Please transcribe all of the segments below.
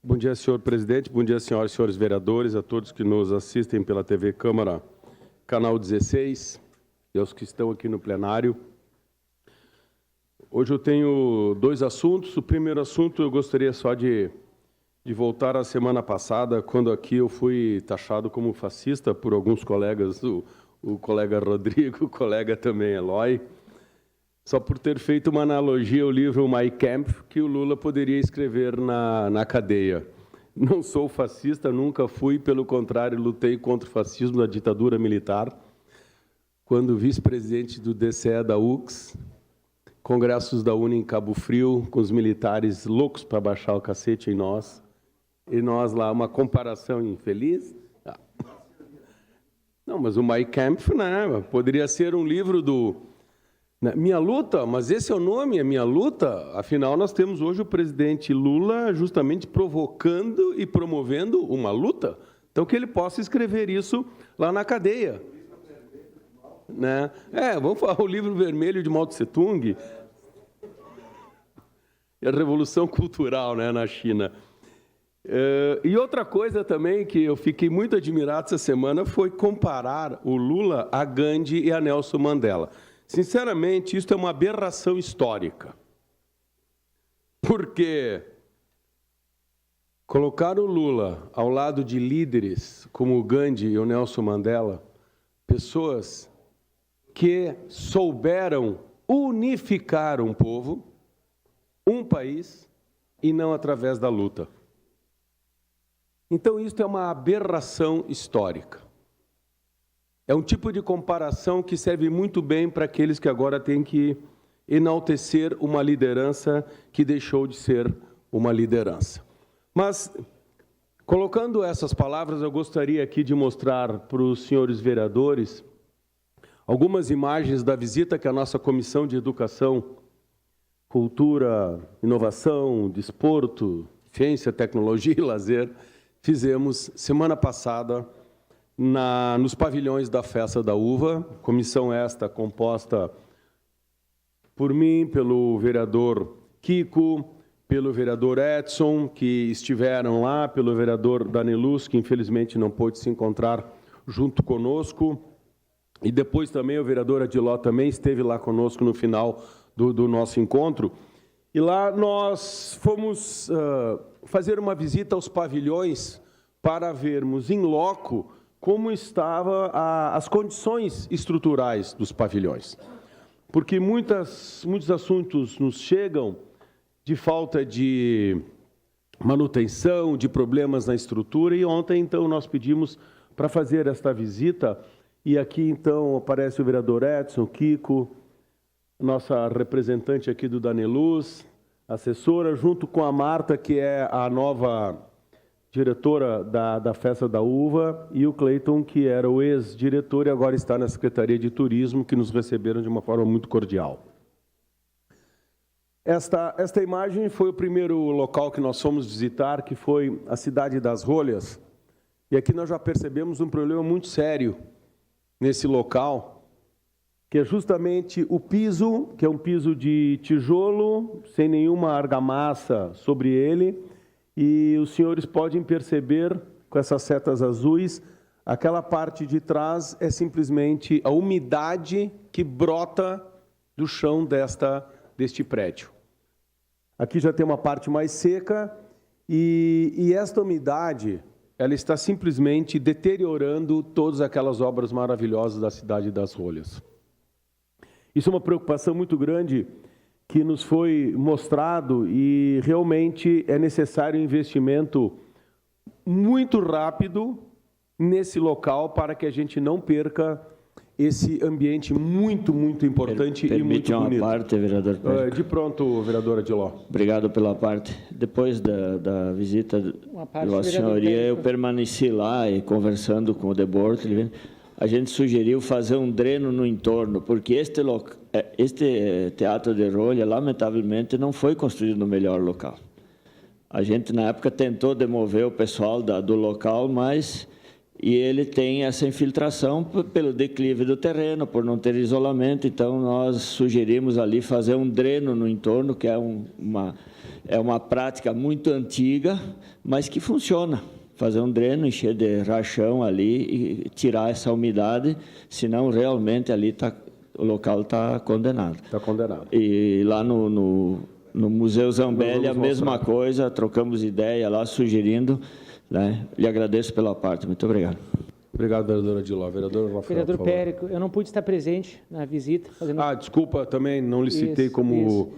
Bom dia, senhor presidente. Bom dia, senhoras e senhores vereadores, a todos que nos assistem pela TV Câmara, canal 16, e aos que estão aqui no plenário. Hoje eu tenho dois assuntos. O primeiro assunto, eu gostaria só de voltar à semana passada, quando aqui eu fui taxado como fascista por alguns colegas, o colega Rodrigo, o colega também Eloy, só por ter feito uma analogia ao livro Mein Kampf, que o Lula poderia escrever na cadeia. Não sou fascista, nunca fui, pelo contrário, lutei contra o fascismo da ditadura militar, quando vice-presidente do DCE da UX, congressos da UNE em Cabo Frio, com os militares loucos para baixar o cacete em nós, e nós lá, uma comparação infeliz. Não, mas o Mein Kampf, né, poderia ser um livro do... Minha luta, mas esse é o nome, a minha luta. Afinal, nós temos hoje o presidente Lula justamente provocando e promovendo uma luta. Então, que ele possa escrever isso lá na cadeia. Né? Vamos falar o livro vermelho de Mao Tse Tung. E a revolução cultural, né, na China. E outra coisa também que eu fiquei muito admirado essa semana foi comparar o Lula a Gandhi e a Nelson Mandela. Sinceramente, isso é uma aberração histórica. Porque colocar o Lula ao lado de líderes como o Gandhi e o Nelson Mandela, pessoas que souberam unificar um povo, um país, e não através da luta. Então, isso é uma aberração histórica. É um tipo de comparação que serve muito bem para aqueles que agora têm que enaltecer uma liderança que deixou de ser uma liderança. Mas, colocando essas palavras, eu gostaria aqui de mostrar para os senhores vereadores algumas imagens da visita que a nossa Comissão de Educação, Cultura, Inovação, Desporto, Ciência, Tecnologia e Lazer fizemos semana passada nos pavilhões da Festa da Uva, comissão esta composta por mim, pelo vereador Kiko, pelo vereador Edson, que estiveram lá, pelo vereador Danelus, que infelizmente não pôde se encontrar junto conosco, e depois também o vereador Adiló também esteve lá conosco no final do nosso encontro. E lá nós fomos fazer uma visita aos pavilhões para vermos em loco como estavam as condições estruturais dos pavilhões. Porque muitos assuntos nos chegam de falta de manutenção, de problemas na estrutura, e ontem, então, nós pedimos para fazer esta visita, e aqui, então, aparece o vereador Edson, Kiko, nossa representante aqui do Danelus, assessora, junto com a Marta, que é a nova diretora da Festa da Uva, e o Cleiton, que era o ex-diretor e agora está na Secretaria de Turismo, que nos receberam de uma forma muito cordial. Esta imagem foi o primeiro local que nós fomos visitar, que foi a cidade das Rolhas, e aqui nós já percebemos um problema muito sério nesse local, que é justamente o piso, que é um piso de tijolo, sem nenhuma argamassa sobre ele, e os senhores podem perceber, com essas setas azuis, aquela parte de trás é simplesmente a umidade que brota do chão deste prédio. Aqui já tem uma parte mais seca, e esta umidade ela está simplesmente deteriorando todas aquelas obras maravilhosas da cidade das Rolhas. Isso é uma preocupação muito grande que nos foi mostrado, e realmente é necessário um investimento muito rápido nesse local para que a gente não perca esse ambiente muito, muito importante e muito bonito. Permite uma parte, vereador Pérez? De pronto, vereadora Adiló. Obrigado pela parte. Depois da visita de Vossa Senhoria, eu permaneci lá e conversando com o De Bortoli, a gente sugeriu fazer um dreno no entorno, porque este Teatro de Rolha, lamentavelmente, não foi construído no melhor local. A gente, na época, tentou demover o pessoal do local, mas e ele tem essa infiltração pelo declive do terreno, por não ter isolamento. Então, nós sugerimos ali fazer um dreno no entorno, que é uma prática muito antiga, mas que funciona. Fazer um dreno, encher de rachão ali e tirar essa umidade, senão realmente ali o local está condenado. Está condenado. E lá no Museu Zambelli, a mesma coisa, trocamos ideia lá, sugerindo, né? Lhe agradeço pela parte. Muito obrigado. Obrigado, vereadora Diló. Vereador Rafael, vereador Périco, eu não pude estar presente na visita. Desculpa, também não lhe citei como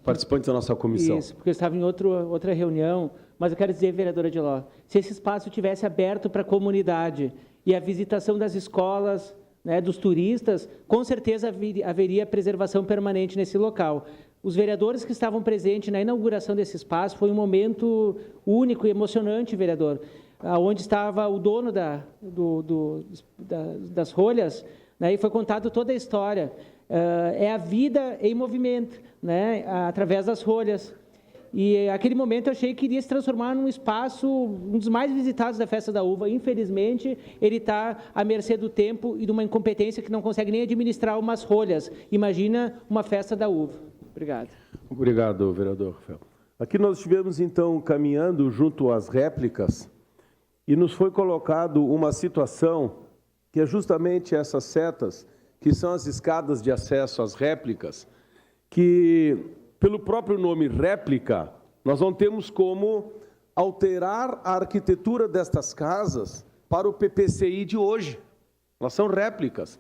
participante da nossa comissão. Isso, porque eu estava em outra reunião, mas eu quero dizer, vereadora Diló, se esse espaço tivesse aberto para a comunidade e a visitação das escolas, né, dos turistas, com certeza haveria preservação permanente nesse local. Os vereadores que estavam presentes na inauguração desse espaço, foi um momento único e emocionante, vereador, onde estava o dono das rolhas, né, e foi contado toda a história. É a vida em movimento, né, através das rolhas. E aquele momento eu achei que iria se transformar num espaço, um dos mais visitados da Festa da Uva. Infelizmente, ele está à mercê do tempo e de uma incompetência que não consegue nem administrar umas rolhas. Imagina uma Festa da Uva. Obrigado. Obrigado, vereador Rafael. Aqui nós estivemos, então, caminhando junto às réplicas e nos foi colocado uma situação que é justamente essas setas, que são as escadas de acesso às réplicas, que, pelo próprio nome réplica, nós não temos como alterar a arquitetura destas casas para o PPCI de hoje. Elas são réplicas.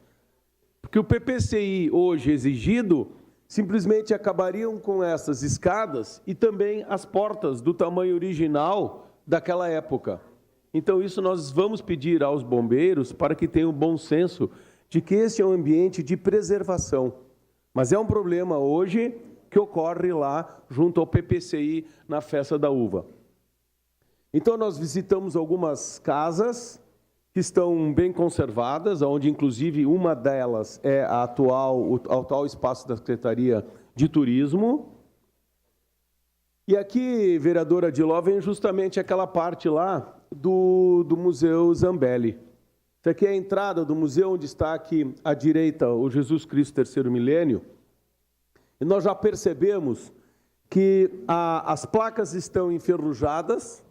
Porque o PPCI hoje exigido simplesmente acabariam com essas escadas e também as portas do tamanho original daquela época. Então, isso nós vamos pedir aos bombeiros para que tenham bom senso de que esse é um ambiente de preservação. Mas é um problema hoje que ocorre lá junto ao PPCI na Festa da Uva. Então, nós visitamos algumas casas que estão bem conservadas, onde inclusive uma delas é o atual espaço da Secretaria de Turismo. E aqui, vereadora Diló, vem justamente aquela parte lá do Museu Zambelli. Isso aqui é a entrada do museu, onde está aqui à direita o Jesus Cristo Terceiro Milênio. E nós já percebemos que as placas estão enferrujadas,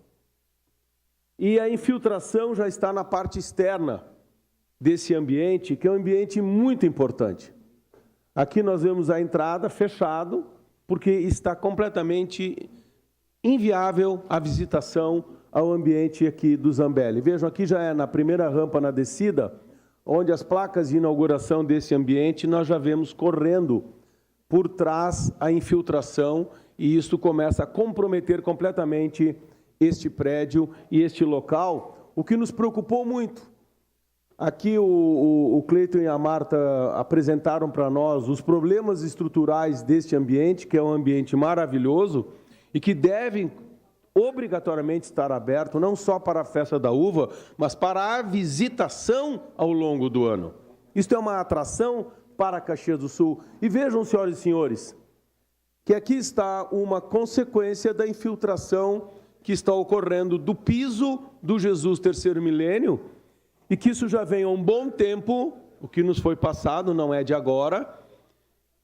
e a infiltração já está na parte externa desse ambiente, que é um ambiente muito importante. Aqui nós vemos a entrada fechado, porque está completamente inviável a visitação ao ambiente aqui do Zambelli. Vejam, aqui já é na primeira rampa na descida, onde as placas de inauguração desse ambiente, nós já vemos correndo por trás a infiltração, e isso começa a comprometer completamente este prédio e este local, o que nos preocupou muito. Aqui o Cleiton e a Marta apresentaram para nós os problemas estruturais deste ambiente, que é um ambiente maravilhoso e que devem obrigatoriamente estar aberto, não só para a Festa da Uva, mas para a visitação ao longo do ano. Isto é uma atração para Caxias do Sul. E vejam, senhoras e senhores, que aqui está uma consequência da infiltração que está ocorrendo do piso do Jesus Terceiro Milênio, e que isso já vem há um bom tempo, o que nos foi passado, não é de agora,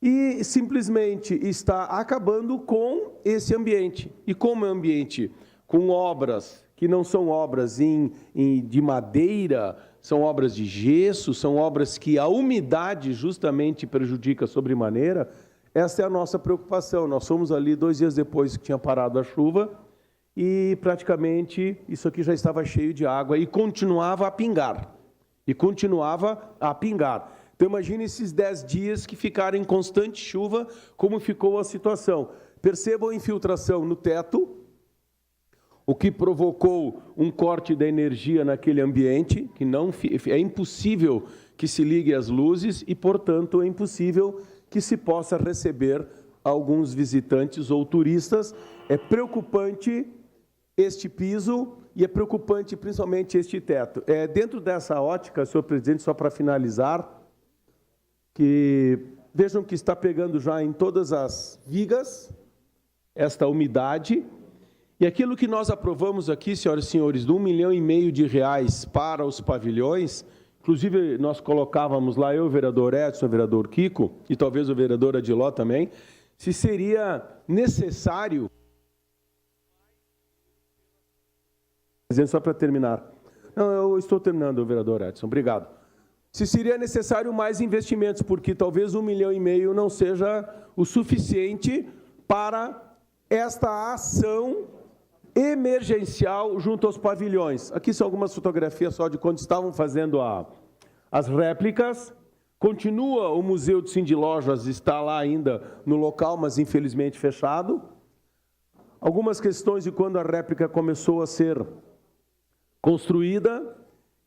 e simplesmente está acabando com esse ambiente. E como é um ambiente com obras que não são obras de madeira, são obras de gesso, são obras que a umidade justamente prejudica sobremaneira, essa é a nossa preocupação. Nós fomos ali 2 dias depois que tinha parado a chuva, e praticamente isso aqui já estava cheio de água e continuava a pingar. Então imagine esses 10 dias que ficaram em constante chuva, como ficou a situação. Percebam a infiltração no teto, o que provocou um corte da energia naquele ambiente, que é impossível que se ligue as luzes e, portanto, é impossível que se possa receber alguns visitantes ou turistas. É preocupante este piso e é preocupante principalmente este teto. Dentro dessa ótica, senhor presidente, só para finalizar, que vejam que está pegando já em todas as vigas esta umidade, E aquilo que nós aprovamos aqui, senhoras e senhores, de R$1,5 milhão para os pavilhões, inclusive nós colocávamos lá, eu, o vereador Edson, o vereador Kiko, e talvez o vereador Adiló também, se seria necessário... Só para terminar. Não, eu estou terminando, vereador Edson, obrigado. Se seria necessário mais investimentos, porque talvez R$1,5 milhão não seja o suficiente para esta ação emergencial junto aos pavilhões. Aqui são algumas fotografias só de quando estavam fazendo as réplicas. Continua o Museu de Cindy Lojas, está lá ainda no local, mas infelizmente fechado. Algumas questões de quando a réplica começou a ser construída.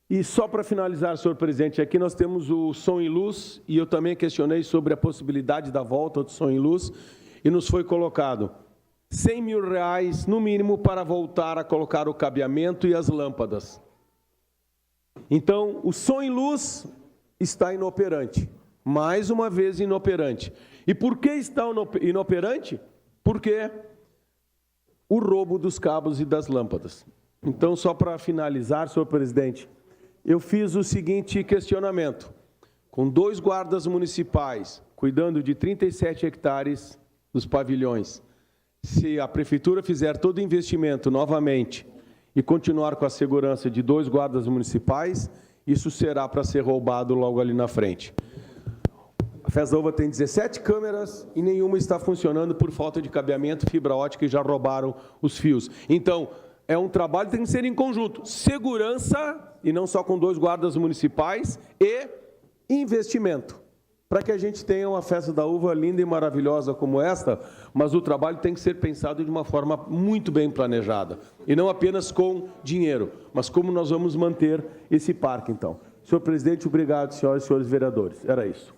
E só para finalizar, senhor presidente, aqui nós temos o Som e Luz, e eu também questionei sobre a possibilidade da volta do Som e Luz, e nos foi colocado R$100 mil, no mínimo, para voltar a colocar o cabeamento e as lâmpadas. Então, o Som e Luz está inoperante, mais uma vez inoperante. E por que está inoperante? Porque o roubo dos cabos e das lâmpadas. Então, só para finalizar, senhor presidente, eu fiz o seguinte questionamento. Com 2 guardas municipais, cuidando de 37 hectares dos pavilhões, se a prefeitura fizer todo o investimento novamente e continuar com a segurança de 2 guardas municipais, isso será para ser roubado logo ali na frente. A Festa da Uva tem 17 câmeras e nenhuma está funcionando por falta de cabeamento, fibra ótica, e já roubaram os fios. Então, é um trabalho que tem que ser em conjunto. Segurança, e não só com 2 guardas municipais, e investimento, para que a gente tenha uma Festa da Uva linda e maravilhosa como esta, mas o trabalho tem que ser pensado de uma forma muito bem planejada, e não apenas com dinheiro, mas como nós vamos manter esse parque, então. Senhor presidente, obrigado, senhoras e senhores vereadores. Era isso.